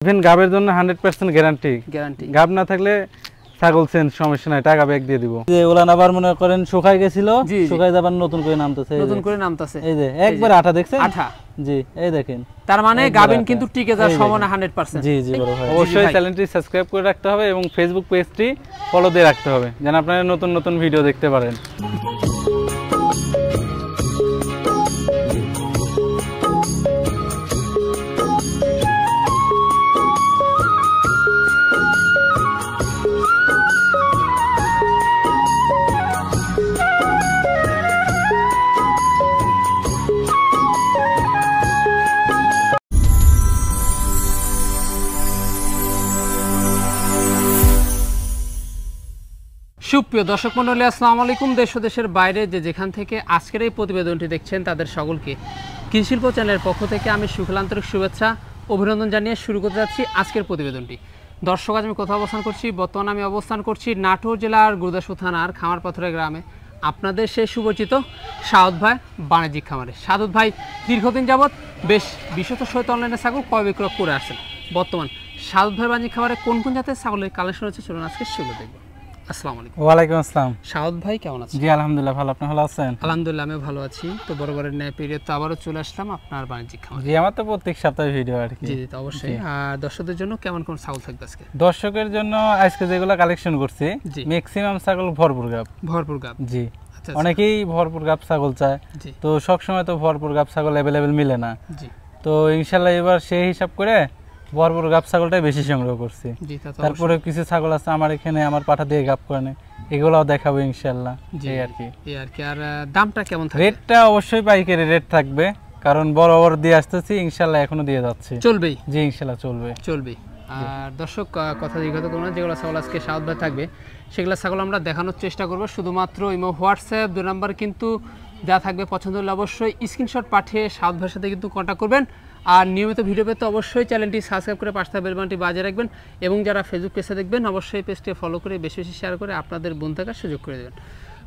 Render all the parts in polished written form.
Even গাবের জন্য 100% guarantee. গাব না থাকলে ছাগল চেঞ্জ সমস্যা নাই, টাকা ব্যাক দিয়ে দিব। যে ওলান আবার মনে করেন শুকাই গেছিল, শুকাই যাবার নতুন করে নামতেছে, এই যে একবার আঠা দেখছেন, আঠা জি এই দেখেন, তার মানে গাবিন কিন্তু টিকে যাওয়ার সম্ভাবনা 100%। জি জি বড় ভাই, অবশ্যই চ্যানেলটি সাবস্ক্রাইব করে রাখতে হবে এবং ফেসবুক পেজটি ফলো দিয়ে রাখতে হবে যেন আপনারা নতুন নতুন ভিডিও দেখতে পারেন। সুপ্রিয় দর্শক মণ্ডলী, আসসালামু আলাইকুম। দেশ ও দেশের বাইরে যে যেখান থেকে আজকের এই প্রতিবেদনটি দেখছেন তাদের সকলকে কৃষিশিল্প চ্যানেলের পক্ষ থেকে আমি সুখলান্তরিক শুভেচ্ছা অভিনন্দন জানিয়ে শুরু করতে যাচ্ছি আজকের প্রতিবেদনটি। দর্শক, আজ আমি কোথাও অবস্থান করছি? বর্তমানে আমি অবস্থান করছি নাটোর জেলার গুরুদাসপুর থানার খামারপাথরের গ্রামে, আপনাদের সেই সুপরিচিত সাউদ ভাই বাণিজ্যিক খামারে। সাউদ ভাই দীর্ঘদিন যাবৎ বেশ বিশ্বত সহিত অনলাইনে ছাগল ক্রয় বিক্রয় করে আসছেন। বর্তমান সাউদ ভাই বাণিজ্যিক খামারে কোন কোন জাতের ছাগলের কালেকশন হচ্ছে চলুন আজকে সেগুলো দেখব। আসসালামু আলাইকুম। ওয়ালাইকুম আসসালাম। সাউদ ভাই কেমন আছেন? জি আলহামদুলিল্লাহ ভালো, আপনি ভালো আছেন? আলহামদুলিল্লাহ আমি ভালো আছি। তো বরাবরের ন্যায় পিরিয়ড তো আবারও চলে আসলাম আপনার বাণিজ্যিক খামারে। জি আমার তো প্রত্যেক সপ্তাহে ভিডিও আর কি। জি জি অবশ্যই। আর দর্শকদের জন্য কেমন কোন ছাগল থাকবে আজকে? দর্শকের জন্য আজকে যেগুলো কালেকশন করছি ম্যাক্সিমাম ছাগল ভরপুর গাব। ভরপুর গাব, জি। অনেকেই ভরপুর গাব ছাগল চায়, তো সব সময় তো ভরপুর গাব ছাগল अवेलेबल মিলে না। জি। তো ইনশাআল্লাহ এবার সেই হিসাব করে ভরপুর গাব ছাগলটাই বেশি সংগ্রহ করছি। তারপরে কিছু ছাগল আছে আমার এখানে আমার পাঠা দিয়ে গাব করে না, এগুলোও দেখাবো ইনশাআল্লাহ। এই আর কি। আর দামটা কেমন থাকবে? রেটটা অবশ্যই পাইকারি রেট থাকবে, কারণ বরাবর দিয়ে আসতেছি, ইনশাআল্লাহ এখনো দিয়ে যাচ্ছে। চলবেই? জি ইনশাআল্লাহ চলবে। আর দর্শক কথা জিজ্ঞাসা করুন না, যেগুলো ছাগল আজকে সাউদ ভাই থাকবে সেগুলো ছাগল আমরা দেখানোর চেষ্টা করবো। শুধুমাত্র ইমো হোয়াটসঅ্যাপ 2 নাম্বার কিন্তু যা থাকবে, পছন্দ হলে অবশ্যই স্ক্রিনশট পাঠিয়ে সাউদ ভাইয়ের সাথে কিন্তু কন্ট্যাক্ট করবেন। আর নিয়মিত ভিডিও পেতে অবশ্যই চ্যানেলটি সাবস্ক্রাইব করে পাশে বেল বাটনটি বাজিয়ে রাখবেন এবং যারা ফেসবুক পেজে দেখবেন অবশ্যই পেজটি ফলো করে বেশি বেশি শেয়ার করে আপনাদের বন্ধু থাকার সুযোগ করে দেবেন।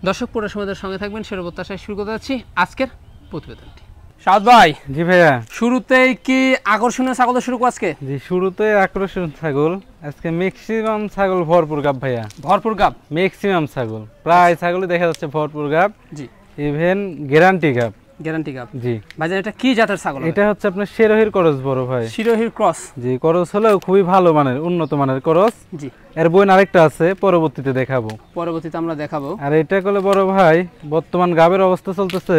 দর্শক পুরো সময়দের সঙ্গে থাকবেন, সেটা প্রত্যাশায় শুরু করতে যাচ্ছি আজকের প্রতিবেদনটি। সাউদ ভাই। জি ভাইয়া। শুরুতেই কি আকর্ষণীয় ছাগল শুরু করব আজকে? জি শুরুতে আকর্ষণীয় ছাগল, আজকে ম্যাক্সিমাম ছাগল ভরপুর গাব ভাইয়া। ভরপুর গাব, ম্যাক্সিমাম ছাগল, প্রায় ছাগলই দেখা যাচ্ছে ভরপুর গাব। জি। ইভেন গ্যারান্টি গাব। গ্যারান্টি গাব। জি। ভাইজান এটা কি জাতের ছাগল? এটা হচ্ছে আপনার শিরোহির ক্রস বড় ভাই। শিরোহির ক্রস। জি, ক্রস হলেও খুবই ভালো মানের, উন্নত মানের ক্রস। জি। এর বইন আরেকটা আছে, পরবর্তীতে দেখাবো। পরবর্তীতে আমরা দেখাবো। আর এটা কলে বড় ভাই বর্তমান গাবের অবস্থা চলতেছে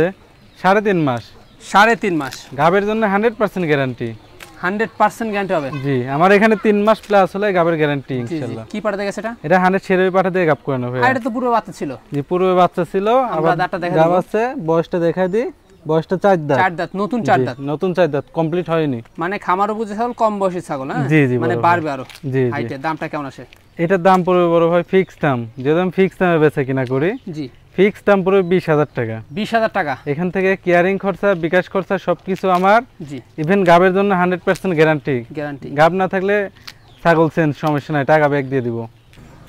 3.5 মাস। 3.5 মাস গাবের জন্য 100% গ্যারান্টি। 100% গ্যারান্টি হবে? জি, আমার এখানে 3 মাস প্লাস হলে গাবের গ্যারান্টি ইনশাআল্লাহ। কি পাঠা দেখেছে এটা? এটা 100 শেরই পাঠা দিয়ে গাব করানো ভাই। আর এটা তো পুরো বাচ্চা ছিল। জি পুরো বাচ্চা ছিল। আবার গাব আছে, বয়সটা দেখাই দি। বয়সটা 4 দাঁত। 4 দাঁত, নতুন 4 দাঁত। নতুন 4 দাঁত, কমপ্লিট হয়নি। মানে খামার উপযোগী ছাগল, কম বয়সী ছাগল। হ্যাঁ জি জি, মানে বাড়বে আরো। জি জি। হাইটে দামটা কেমন আসে? এটার দাম পড়বে বড় ভাই ফিক্স দাম, যেটা আমি ফিক্স দামে বেচা কিনা করি। জি। ফিক্স দাম পড়বে 20,000 টাকা। 20,000 টাকা। এখান থেকে কেয়ারিং খরচা, বিকাশ খরচা সবকিছু আমার। জি। ইভেন গাবের জন্য 100% গ্যারান্টি। গাব না থাকলে ছাগল চেঞ্জ সমস্যা নাই, টাকা ব্যাক দিয়ে দিব।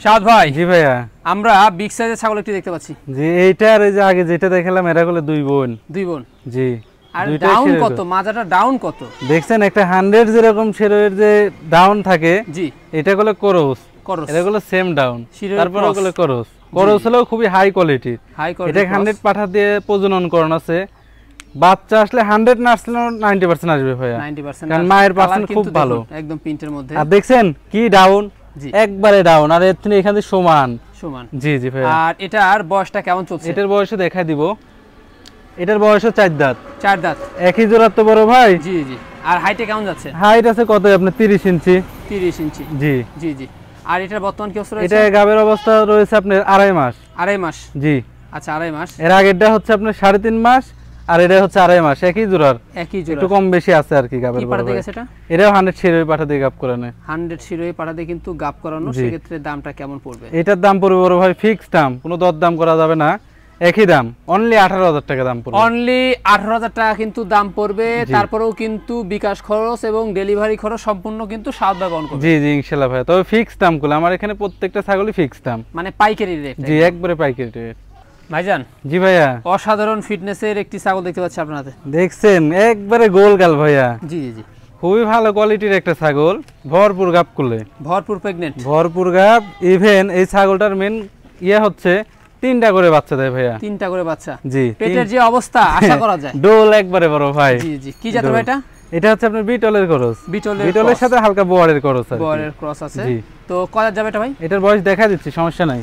সাউদ ভাই। জি ভাইয়া। আমরা বিগ সাইজের ছাগল একটি দেখতে পাচ্ছি। জি এইটা আর এই যে আগে যেটা দেখালাম এরা হলো 2 বোন। 2 বোন। জি। আর ডাউন কত? মাজাটা ডাউন কত? দেখছেন একটা 100 যেরকম শেরোয়ের যে ডাউন থাকে, জি এটা হলো ক্রস। এটা হলো সেম ডাউন, তারপর হলো ক্রস। ক্রস হলো খুবই হাই কোয়ালিটি। এটা 100 পাঠা দিয়ে প্রজনন করণ আছে। বাচ্চা আসলে 100 না আসলে 90% আসবে ভাইয়া। 90%। কারণ মায়ের পার্সেন্ট খুব ভালো, একদম পিন্টের মধ্যে। আর দেখছেন কি ডাউন, একবারে ডাউন। আর এর থেকে এখানে সমান। জি জি ভাইয়া। আর এটার বয়সটা কেমন চলছে? এটার বয়সও দেখাই দিব। এটার বয়সও 4 দাঁত। 4 দাঁত। একই জোড়া তো বড় ভাই। জি জি। আর হাইটে কেমন যাচ্ছে? হাইট আছে কত আপনার 30 ইঞ্চি। 30 ইঞ্চি। জি জি জি। আর এটার বর্তমান কি অবস্থা রয়েছে? এটা গাবের অবস্থা রয়েছে আপনার 2.5 মাস। 2.5 মাস। জি। আচ্ছা 2.5 মাস। এর আগেরটা হচ্ছে আপনার 3.5 মাস, আর এটা হচ্ছে 2.5 মাস। একই জোড়ার, একটু কম বেশি আছে আর কি গাবের। কি পাঠা দিয়ে গেছে এটা? এটাও 100 শিরোই পাঠা দিয়ে গাব করানো। 100 শিরোই পাঠা দিয়ে কিন্তু গাব করানো। সেই ক্ষেত্রে দামটা কেমন পড়বে? এটার দাম পড়বে বড় ভাই ফিক্স দাম, কোনো দর দাম করা যাবে না। একই দাম, অনলি 18,000 টাকা দাম পড়বে। অনলি 18,000 টাকা কিন্তু দাম পড়বে। তারপরেও কিন্তু বিকাশ খরচ এবং ডেলিভারি খরচ সম্পূর্ণ কিন্তু সাউদ ভাই বহন করবে। জি জি ইনশাআল্লাহ ভাই। তবে ফিক্স দাম গুলো আমার এখানে প্রত্যেকটা ছাগলই ফিক্স দাম, মানে পাইকারি রেট। জি একবারে পাইকারি রেট। ভাইজান। জি ভাইয়া। অসাধারণ ফিটনেসের একটি ছাগল দেখতে পাচ্ছি আপনাদের। দেখছেন একবারে গোল গাল ভাইয়া। জি জি। খুবই ভালো কোয়ালিটির একটা ছাগল, ভরপুর গাব করলে, ভরপুর প্রেগন্যান্ট, ভরপুর গাব। ইভেন এই ছাগলটার মেন ইয়ে হচ্ছে 3টা করে বাচ্চা দেয় ভাইয়া, 3টা করে বাচ্চা। জি, পেটের যে অবস্থা আশা করা যায় ডোল একবারে বড় ভাই। জি জি, কি জাতের ভাই এটা? এটা হচ্ছে আপনার বিটলের ক্রস, বিটলের সাথে হালকা বোয়ারের ক্রস আছে, বোয়ারের ক্রস আছে। তো কয় দাঁত যাবে এটা ভাই? এটার বয়স দেখা দিচ্ছি, সমস্যা নাই।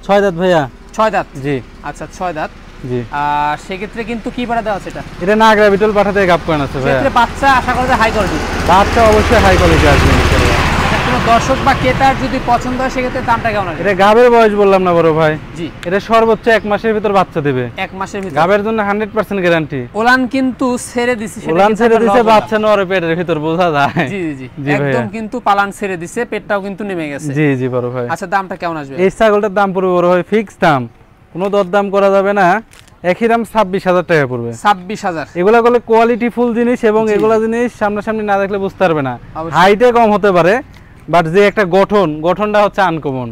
6 দাঁত ভাইয়া। 6 দাঁত, জি। আচ্ছা 6 দাঁত, জি। আর সেক্ষেত্রে কিন্তু কি পাঠা দেওয়া আছে এটা? এটা নাগরা বিটল পাঠা থেকে গাব করানো আছে ভাইয়া। সেক্ষেত্রে বাচ্চা আশা করা যায় হাই কোয়ালিটি, বাচ্চা অবশ্যই হাই কোয়ালিটি আসবে ইনশাআল্লাহ। কোনো দর্শক বা ক্রেতার যদি পছন্দ হয় সেক্ষেত্রে দামটা কেমন আছে? এটা গাবের বয়স বললাম না বড় ভাই, জি। এটা সর্বোচ্চ 1 মাসের ভিতর বাচ্চা দেবে, 1 মাসের ভিতর। গাবের জন্য 100% গ্যারান্টি। ওলান কিন্তু ছেড়ে দিছে, সেটা ওলান ছেড়ে দিছে, বাচ্চা নরে পেটের ভিতর বোঝা যায়। জি জি জি, একদম কিন্তু পালান ছেড়ে দিছে, পেটটাও কিন্তু নেমে গেছে। জি জি বড় ভাই। আচ্ছা দামটা কেমন আসবে? এই ছাগলটার দাম পড়বে বড় ভাই ফিক্স দাম, কোনো দরদাম করা যাবে না, একই দাম 26,000 টাকা পড়বে। 26,000। এগুলা করলে কোয়ালিটি ফুল জিনিস, এবং এগুলা জিনিস সামনাসামনি না দেখলে বুঝতে পারবে না। হাইটে কম হতে পারে, বাট যে একটা গঠনটা হচ্ছে আনকমন।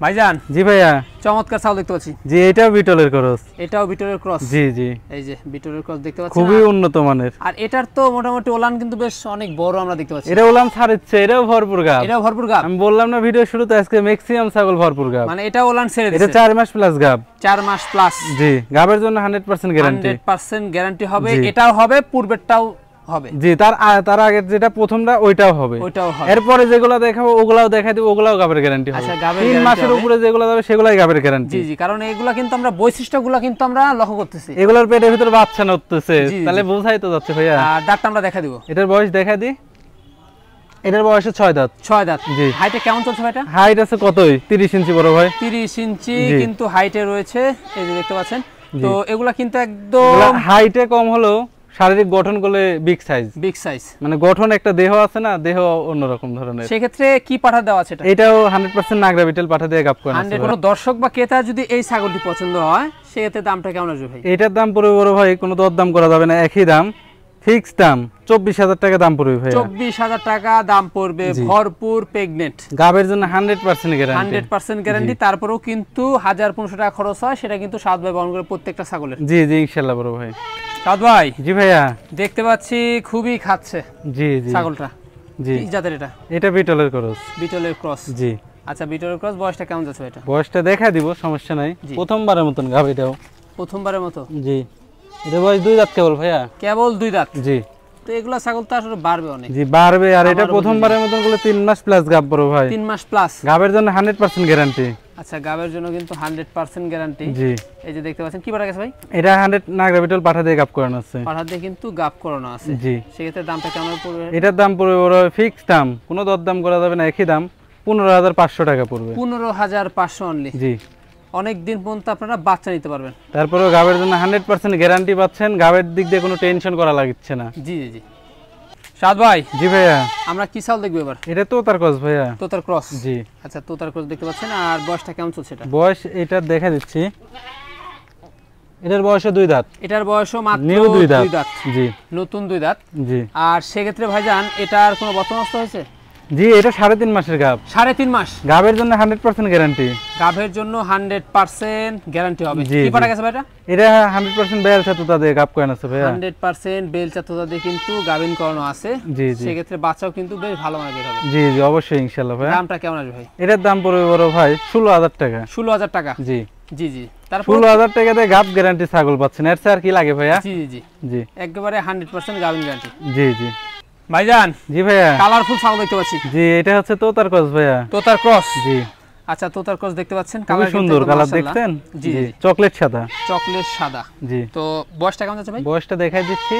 ভাইজান। জি ভাইয়া। চমৎকার ছাগল দেখতে পাচ্ছি। জি, এটাও বিটলের ক্রস। এটাও বিটলের ক্রস। জি জি, এই যে বিটলের ক্রস দেখতে পাচ্ছেন, খুবই উন্নত মানের। আর এটার তো মোটামুটি ওলান কিন্তু বেশ অনেক বড় আমরা দেখতে পাচ্ছি। এটা ওলান ছাড়ছে, এটাও ভরপুর গাব। এটাও ভরপুর গাব। আমি বললাম না ভিডিও শুরুতে, আজকে ম্যাক্সিমাম ছাগল ভরপুর গাব। মানে এটা ওলান ছেড়ে দিয়েছে। এটা 4 মাস প্লাস গাব। 4 মাস প্লাস। জি, গাবের জন্য 100% গ্যারান্টি। 100% গ্যারান্টি হবে, এটাও হবে, পূর্বেরটাও হবে। জি, তার আগে যেটা প্রথমটা ওইটাও হবে, এরপরে যেগুলো দেখাবো ওগুলাও দেখাই দিব, ওগুলাও গাবের গ্যারান্টি হবে। আচ্ছা, গাবের 3 মাসের উপরে যেগুলো যাবে সেগুলাই গাবের গ্যারান্টি। জি জি, কারণ এগুলা কিন্তু আমরা বৈশিষ্ট্যগুলো কিন্তু আমরা লক্ষ্য করতেছি, এগুলোর পেটের ভিতর বাচ্চা নড়তেছে, তাহলে বোঝাই তো যাচ্ছে ভাইয়া। আর দাঁতটা আমরা দেখা দিব, এটার বয়স দেখা দি। এটার বয়স 6 দাঁত। 6 দাঁত। জি। হাইটে কেমন চলছে ভাই এটা? হাইট আছে কতই 30 ইঞ্চি বড় ভাই। 30 ইঞ্চি কিন্তু হাইটে রয়েছে, এই যে দেখতে পাচ্ছেন। তো এগুলা কিন্তু একদম হাইটে কম হলো, শারীরিক গঠন করলে বিগ সাইজ, মানে গঠন একটা দেহ আছে না, দেহ অন্যরকম ধরনের। সেক্ষেত্রে কি পাঠা দেওয়া আছে এটা? এটাও 100% নাগরা বিটল পাঠা দিয়ে গাব করা আছে। কোনো দর্শক বা ক্রেতা যদি এই ছাগলটি পছন্দ হয় সেক্ষেত্রে দামটা কেমন আসবে ভাই? এটার দাম পড়বে বড় ভাই, কোনো দরদাম করা যাবে না, একই দাম, ফিক্স দাম 24,000 টাকা দাম পড়বে ভাই। 24,000 টাকা দাম পড়বে, ভরপুর প্রেগন্যান্ট, গাবের জন্য 100% গ্যারান্টি। 100% গ্যারান্টি। তারপরেও কিন্তু 1500 টাকা খরচ হয়, সেটা কিন্তু সাদ ভাই বহন করে প্রত্যেকটা ছাগলের। জি জি, ইনশাআল্লাহ বড় ভাই। সাদ ভাই। জি ভাইয়া। দেখতে পাচ্ছি খুবই খাচ্ছে। জি জি, ছাগলটা জি। কি জাতের এটা? এটা বিটলের ক্রস। বিটলের ক্রস। জি। আচ্ছা, বিটলের ক্রস। বয়সটা কেমন যাচ্ছে এটা? বয়সটা দেখা দিব, সমস্যা নাই। প্রথমবারের মতন গাব এটাও। প্রথমবারের মতো? জি। এটা বয়স 2 দাঁত কেবল ভাইয়া। কেবল 2 দাঁত? জি। তো এগুলা ছাগল তো আসলে বাড়বে অনেক। জি, বাড়বে। আর এটা প্রথমবারের মতন গুলো 3 মাস প্লাস গাব বড় ভাই। 3 মাস প্লাস। গাবের জন্য 100% গ্যারান্টি। আচ্ছা, গাবের জন্য কিন্তু 100% গ্যারান্টি। জি। এই যে দেখতে পাচ্ছেন, কি পাঠা গেছে ভাই? এটা 100 নাগরা বিটল পাঠা দিয়ে গাব করানো আছে। পাঠা দিয়ে কিন্তু গাব করানো আছে। জি। সেক্ষেত্রে দামটা কেমন পড়বে? এটার দাম পড়বে বড় ফিক্স দাম, কোনো দরদাম করা যাবে না, একই দাম 15,500 টাকা পড়বে। 15,500 অনলি। জি। অনেক দিন পর্যন্ত আপনারা বাচ্চা নিতে পারবেন। তারপরেও গাবের জন্য 100% গ্যারান্টি পাচ্ছেন, গাবের দিক দিয়ে কোনো টেনশন করা লাগছে না। জি জি জি। সাদ ভাই। জি ভাইয়া। আমরা কি ছাগল দেখব এবার? এটা তোতার ক্রস ভাইয়া। তোতার ক্রস। জি। আচ্ছা, তোতার ক্রস দেখতে পাচ্ছেন। আর বয়সটা কেমন চলছে এটা? বয়স এটা দেখা দিচ্ছি, এটার বয়স 2 দাঁত। এটার বয়সও মাত্র 2 দাঁত। জি, নতুন 2 দাঁত। জি। আর সেক্ষেত্রে ভাইজান এটার কোনো বর্তমানস্থ হয়েছে? জি, এটা 3.5 মাসের গাব। 3.5 মাস। গাবের জন্য 100% গ্যারান্টি। গাবের জন্য 100% গ্যারান্টি হবে। কি পাঠা গেছে ভাইটা? এটা 100% বেলচা তোতা দিয়ে গাব করানো আছে ভাইয়া। 100% বেলচা তোতা দিয়ে কিন্তু গাবিন করানো আছে। জি জি। সেক্ষেত্রে বাচ্চাও কিন্তু বেশ ভালো মানের বের হবে। জি জি, অবশ্যই ইনশাআল্লাহ ভাই। দামটা কেমন আসবে ভাই? এটার দাম পড়বে বড় ভাই 16,000 টাকা। 16,000 টাকা? জি জি জি। তারপর 16,000 টাকা দিয়ে গাব গ্যারান্টি ছাগল পাচ্ছেন, এর চেয়ে আর কি লাগে ভাইয়া? জি জি জি। একবারে 100% গাবিন গ্যারান্টি। জি জি। ভাইজান। জি ভাইয়া। কালারফুল ছাগল দেখতে পাচ্ছি। জি, এটা হচ্ছে তোতার ক্রস ভাইয়া। তোতার ক্রস। জি। আচ্ছা, তোতার ক্রস দেখতে পাচ্ছেন, কালার সুন্দর, কালার দেখছেন? জি জি, চকলেট সাদা। চকলেট সাদা। জি। তো বয়সটা কেমন যাচ্ছে ভাই? বয়সটা দেখাই দিচ্ছি,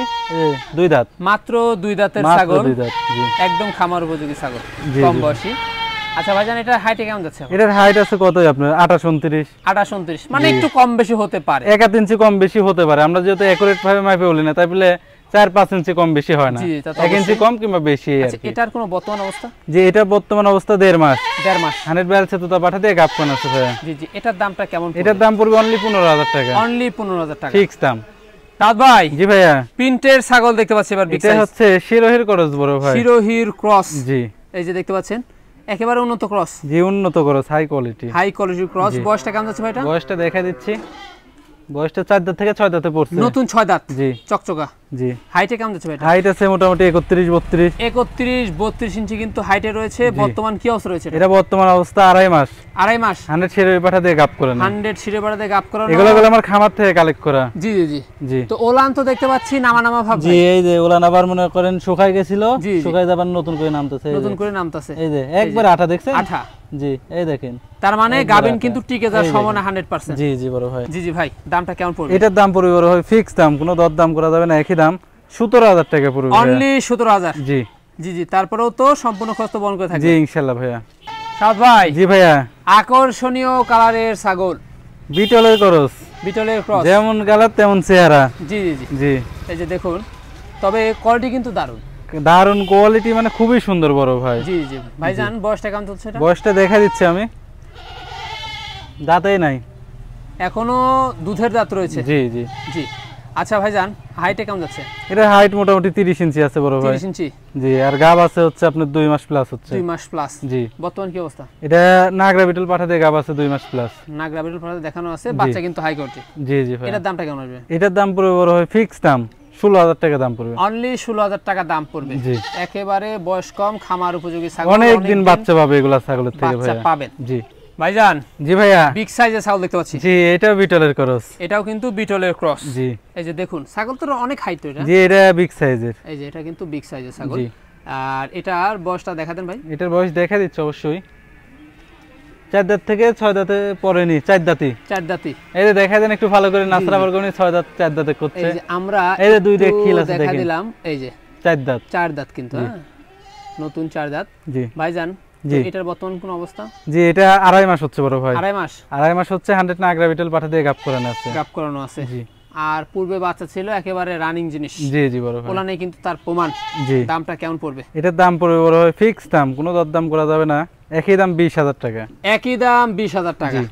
2 দাঁত। মাত্র 2 দাঁতের ছাগল। 2 দাঁত। জি। একদম খামার উপযোগী ছাগল, কম বয়সী। আচ্ছা ভাইজান, এটা হাইটে কেমন যাচ্ছে? এটার হাইট আছে কতই আপনার 28-29। 28-29, মানে একটু কম বেশি হতে পারে, 1 ইঞ্চি কম বেশি হতে পারে। আমরা যেহেতু একুরেট ভাবে মাপে বলি না, তাই বলে 4-5 ইঞ্চি কম বেশি হয় না, 1 ইঞ্চি কম কিংবা বেশি। এটার কোনো বর্তমান অবস্থা? যে এটা বর্তমান অবস্থা 1.5 মাস। 1.5 মাস। 100 তোতা পাঠা দিয়ে গাব কোন আছে ভাই। জি জি। এটার দামটা কেমন? এটার দাম পড়বে অনলি 15,000 টাকা। অনলি 15,000 টাকা ফিক্স দাম। তাজ ভাই। জি ভাইয়া। প্রিন্টের ছাগল দেখতে পাচ্ছি এবার। এটা হচ্ছে শিরোহির ক্রস বড় ভাই। শিরোহির ক্রস। জি। এই যে দেখতে পাচ্ছেন, একেবারে উন্নত ক্রস। জি, উন্নত ক্রস, হাই কোয়ালিটি। হাই কোয়ালিটির ক্রস। বয়সটা কেমন যাচ্ছে ভাই এটা? বয়সটা দেখা দিচ্ছি, বয়সটা 4 দাঁত থেকে 6 দাঁতে পড়ছে। নতুন 6 দাঁত। জি। চকচকা। জি। হাইটে কেমন যাচ্ছে ভাই? হাইট আছে মোটামুটি 31 32। 31 32 ইঞ্চি কিন্তু হাইটে রয়েছে। বর্তমান কি অবস্থা রয়েছে এটা? বর্তমান অবস্থা আড়াই মাস। আড়াই মাস 100 শিরের পাঠা দিয়ে গাব করানো। 100 শিরের পাঠা দিয়ে গাব করানো। এগুলো আমার খামার থেকে কালেক্ট করা। জি জি জি জি। তো ওলান তো দেখতে পাচ্ছি নামা ভাব। জি, এই যে ওলান আবার মনে করেন শুকায় গেছিল, শুকায় যাবার নতুন করে নামতেছে। এই যে একবার আঠা দেখছেন? আঠা। জি, এই দেখেন। তার মানে গাবিন কিন্তু টিকে যাওয়ার সম্ভাবনা 100%। জি জি বড় ভাই। জি জি ভাই, দামটা কেমন পড়বে? এটার দাম পড়বে বড় ভাই ফিক্স দাম, কোনো দরদাম করা যাবে না, একই দাম 17000 টাকা পড়বে। অনলি 17000? জি জি জি। তারপরেও তো সম্পূর্ণ খরচ বহন করে থাকবে। জি ইনশাআল্লাহ ভাইয়া। সাদ ভাই। জি ভাইয়া। আকর্ষণীয় কালারের ছাগল, বিটলের ক্রস। বিটলের ক্রস, যেমন কালার তেমন চেহারা। জি জি জি জি। এই যে দেখুন, তবে কোয়ালিটি কিন্তু দারুণ। দারুণ কোয়ালিটি, মানে খুবই সুন্দর বড় ভাই। জি জি ভাইজান, বয়সটা কেমন চলছে এটা? বয়সটা দেখা দিচ্ছি আমি, দাঁতেই নাই এখনো, দুধের দাঁত রয়েছে। জি জি জি। আচ্ছা ভাইজান, হাইটে কেমন যাচ্ছে? এটা হাইট মোটামুটি 30 ইঞ্চি আছে বড় ভাই। 30 ইঞ্চি। জি। আর গাব আছে হচ্ছে আপনার 2 মাস প্লাস হচ্ছে। 2 মাস প্লাস। জি। বর্তমান কি অবস্থা? এটা নাগরা বিটল পাঠা দিয়ে গাব আছে 2 মাস প্লাস। নাগরা বিটল পাঠা দেখানো আছে, বাচ্চা কিন্তু হাই কোয়ালিটি। জি জি ভাই। এটার দামটা কেমন আসবে? এটার দাম পড়বে বড় ভাই ফিক্স দাম 16000 টাকা দাম পড়বে। অনলি 16000 টাকা দাম পড়বে। জি। একেবারে বয়স কম, খামার উপযোগী ছাগল। অনেক দিন বাচ্চা পাবে এগুলা ছাগলের থেকে বাচ্চা ভাইয়া। পাবেন। জি ভাইজান। জি ভাইয়া। বিগ সাইজের ছাগল দেখতে পাচ্ছি। জি, এটাও বিটলের ক্রস। এটাও কিন্তু বিটলের ক্রস। জি। এই যে দেখুন, ছাগল তো অনেক হাইট এটা। জি, এটা বিগ সাইজের। এই যে এটা কিন্তু বিগ সাইজের ছাগল। জি। আর এটার বয়সটা দেখা দেন ভাই। এটার বয়স দেখা দিচ্ছে অবশ্যই 4 দাঁত থেকে 6 দাঁতে পড়েনি, 4 দাঁতই। 4 দাঁতই। এই যে দেখা দেন একটু ভালো করে, নাসরা বর্গনি 6 দাঁত 4 দাঁতে করছে। এই যে আমরা এই যে দুইটা খিল আছে দেখা দেখেন। দিলাম, এই যে 4 দাঁত। 4 দাঁত কিন্তু, হ্যাঁ নতুন 4 দাঁত। জি ভাইজান, জি। এটার বর্তমান কোন অবস্থা? জি, এটা আড়াই মাস হচ্ছে বড় ভাই। আড়াই মাস। আড়াই মাস হচ্ছে 100 নাগরা বিটল পাঠা দিয়ে গাব করানো আছে। গাব করানো আছে। জি। আর পূর্বে বাচ্চা ছিল, একেবারে রানিং জিনিস। জি জি বড় ভাই। ওলা নেই কিন্তু তার প্রমাণ। জি। দামটা কেমন পড়বে? এটার দাম পড়বে বড় ভাই ফিক্স দাম, কোনো দরদাম করা যাবে না, একই দাম 20000 টাকা। একই দাম 20000 টাকা।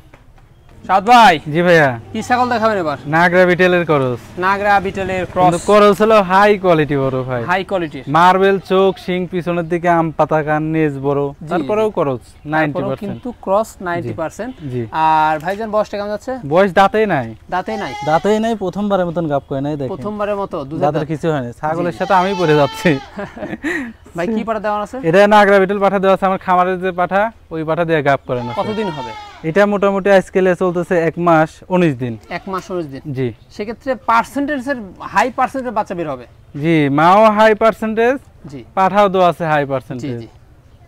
সাদ ভাই। জি ভাইয়া। কি ছাগল দেখাবেন এবার? নাগরা বিটলের ক্রস। নাগরা বিটলের ক্রস। ক্রস হলো হাই কোয়ালিটি বড় ভাই। হাই কোয়ালিটির। মার্বেল চোখ, শিং পিছনের দিকে আম পাতা, কান নেজ বড়, তারপরেও ক্রস 90%। কিন্তু ক্রস 90%। জি। আর ভাইজান, বয়সটা কেমন যাচ্ছে? বয়স দাঁতেই নাই। দাঁতেই নাই? দাঁতেই নাই, প্রথমবারের মতন গাব করে নাই দেখেন। প্রথমবারের মতো দুধের দাঁতের কিছু হয়নি, ছাগলের সাথে আমি পড়ে যাচ্ছি। ভাই কি পাঠা দেওয়া আছে? এটা নাগরা বিটল পাঠা দেওয়া আছে, আমার খামারের যে পাঠা, ওই পাঠা দিয়ে গাব করে না। কতদিন হবে এটা? মোটামুটি আজকালে চলতেছে 1 মাস 19 দিন। 1 মাস 19 দিন। জি। সেক্ষেত্রে পার্সেন্টেজের হাই পার্সেন্টেজের বাচ্চা বের হবে। জি, মাও হাই পার্সেন্টেজ, জি, পাঠাও দেওয়া আছে হাই জি পার্সেন্টেজ। জি।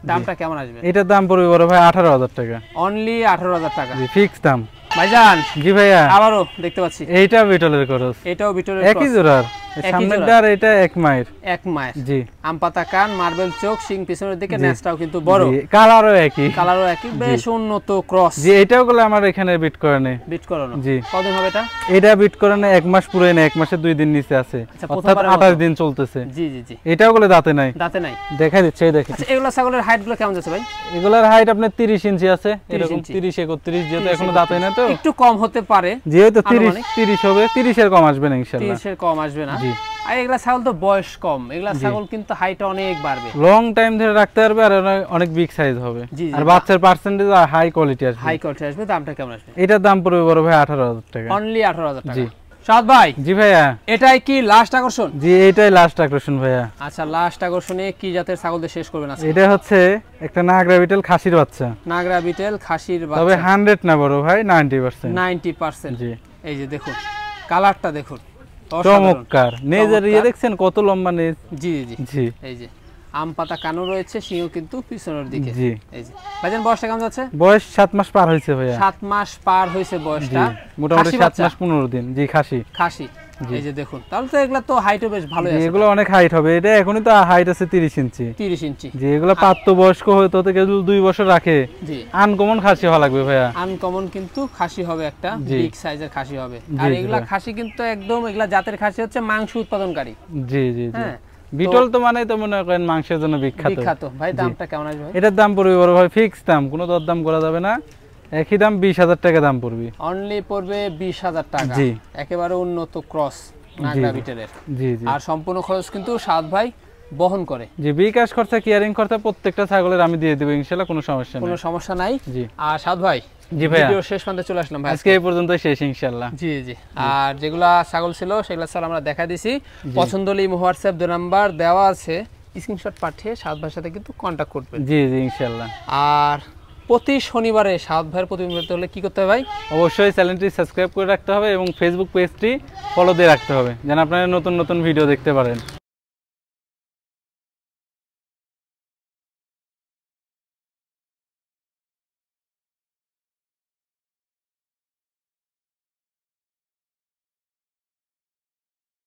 দামটা কেমন আসবে? এটার দাম পড়বে বড় ভাই 18000 টাকা। অনলি 18000 টাকা। জি, ফিক্স দাম। ভাইজান। জি ভাইয়া। আবারো দেখতে পাচ্ছি এইটা বিটলের ক্রস। এটাও বিটলের ক্রস, একই জোড়ার। সামনেরটা আর এটা এক মায়ের। এক মায়ের। জি। আম পাতা কান, মার্বেল চোখ, শিং পিছনের দিকে, নেজটাও কিন্তু বড়। জি, কালারও একই। কালারও একই, বেশ উন্নত ক্রস। জি, এটাও গুলো আমার এখানে বিট করে নেই। বিট করানো। জি। কতদিন হবে এটা? এটা বিট করে নেই 1 মাস পুরোই না, 1 মাসের 2 দিন নিচে আছে, অর্থাৎ 28 দিন চলতেছে। জি জি জি। এটাও গুলো দাঁতে নাই। দাঁতে নাই। দেখা দিচ্ছে, এই দেখেন। আচ্ছা, এগুলা ছাগলের হাইট গুলো কেমন যাচ্ছে ভাই? এগুলার হাইট আপনার 30 ইঞ্চি আছে, এরকম 30 31, যেহেতু এখনো দাঁতে না, তো একটু কম হতে পারে। যেহেতু 30 হবে, 30 এর কম আসবে না ইনশাআল্লাহ। 30 এর কম আসবে না। জি। আর এগুলা ছাগল তো বয়স কম, এগুলা ছাগল কিন্তু হাইট অনেক বাড়বে, লং টাইম ধরে রাখতে পারবে, আর অনেক বিগ সাইজ হবে, আর বাচ্চার পার্সেন্টেজ আর হাই কোয়ালিটি আসবে। হাই কোয়ালিটি আসবে। দামটা কেমন আসবে? এটার দাম পড়বে বড় ভাই 18000 টাকা। অনলি 18000 টাকা। জি। সাদ ভাই। জি ভাইয়া। এটাই কি লাস্ট আকর্ষণ? জি, এটাই লাস্ট আকর্ষণ ভাইয়া। আচ্ছা, লাস্ট আকর্ষণে কি জাতের ছাগল দিয়ে শেষ করবেন আজকে? এটা হচ্ছে একটা নাগরা বিটল খাসির বাচ্চা। নাগরা বিটেল খাসির বাচ্চা, তবে 100 না বড় ভাই, 90%। 90%। জি। এই যে দেখুন, কালারটা দেখুন, চমৎকার। নেজের ইয়ে দেখছেন কত লম্বা নেজ। জি জি জি। এই যে আম পাতা কানও রয়েছে, সিংহ কিন্তু পিছনের দিকে। জি। এই যে ভাইজান, বয়সটা কেমন যাচ্ছে? বয়স 7 মাস পার হয়েছে ভাইয়া। 7 মাস পার হয়েছে বয়সটা। মোটামুটি 7 মাস 15 দিন। জি, খাসি। খাসি। এই যে দেখুন, তাহলে তো এগুলা তো হাইটও বেশ ভালো আছে। এগুলো অনেক হাইট হবে, এটা এখনই তো হাইট আছে 30 ইঞ্চি। 30 ইঞ্চি। জি, এগুলো প্রাপ্ত বয়স্ক হতে হতে কেবল 2 বছর রাখে। জি। আনকমন খাসি হওয়া লাগবে ভাইয়া। আনকমন কিন্তু খাসি হবে, একটা জি। বিগ সাইজের খাসি হবে। জি, আর জি এগুলা ভাই। খাসি কিন্তু একদম, এগুলা জাতের খাসি হচ্ছে মাংস উৎপাদনকারী। জি জি জি। হ্যাঁ, বিটল তো মানে তো মনে করেন মাংসের জন্য বিখ্যাত। বিখ্যাত। ভাই, দামটা কেমন আসবে? এটার দাম পড়বে বড় ভাই ফিক্স দাম, কোনো দরদাম করা যাবে না, একই দাম 20000 টাকা দাম পড়বে। অনলি পড়বে 20000 টাকা। জি। একেবারে উন্নত ক্রস নাগরা বিটেলের। জি জি। আর সম্পূর্ণ খরচ কিন্তু সাদ ভাই বহন করে। জি, বিকাশ খরচা, কেয়ারিং খরচা প্রত্যেকটা ছাগলের আমি দিয়ে দেব ইনশাআল্লাহ, কোনো সমস্যা নেই। কোনো সমস্যা নাই। জি। আর সাদ ভাই, জি ভাই, ভিডিও শেষ পর্যন্ত চলে আসলাম ভাই, আজকে এই পর্যন্ত শেষ ইনশাআল্লাহ। জি জি, আর যেগুলা ছাগল ছিল সেগুলা স্যার আমরা দেখা দিছি, পছন্দ হলে হোয়াটসঅ্যাপ 2 নাম্বার দেওয়া আছে, স্ক্রিনশট পাঠিয়ে সাদ ভাইয়ের সাথে কিন্তু কন্টাক্ট করবেন। জি জি ইনশাআল্লাহ। আর প্রতি শনিবারে সাদ ভাইয়ের প্রতিবেদন পেতে হলে কি করতে হবে ভাই? অবশ্যই চ্যানেলটি সাবস্ক্রাইব করে রাখতে হবে এবং ফেসবুক পেজটি ফলো দিয়ে রাখতে হবে, যেন আপনারা নতুন নতুন ভিডিও দেখতে পারেন।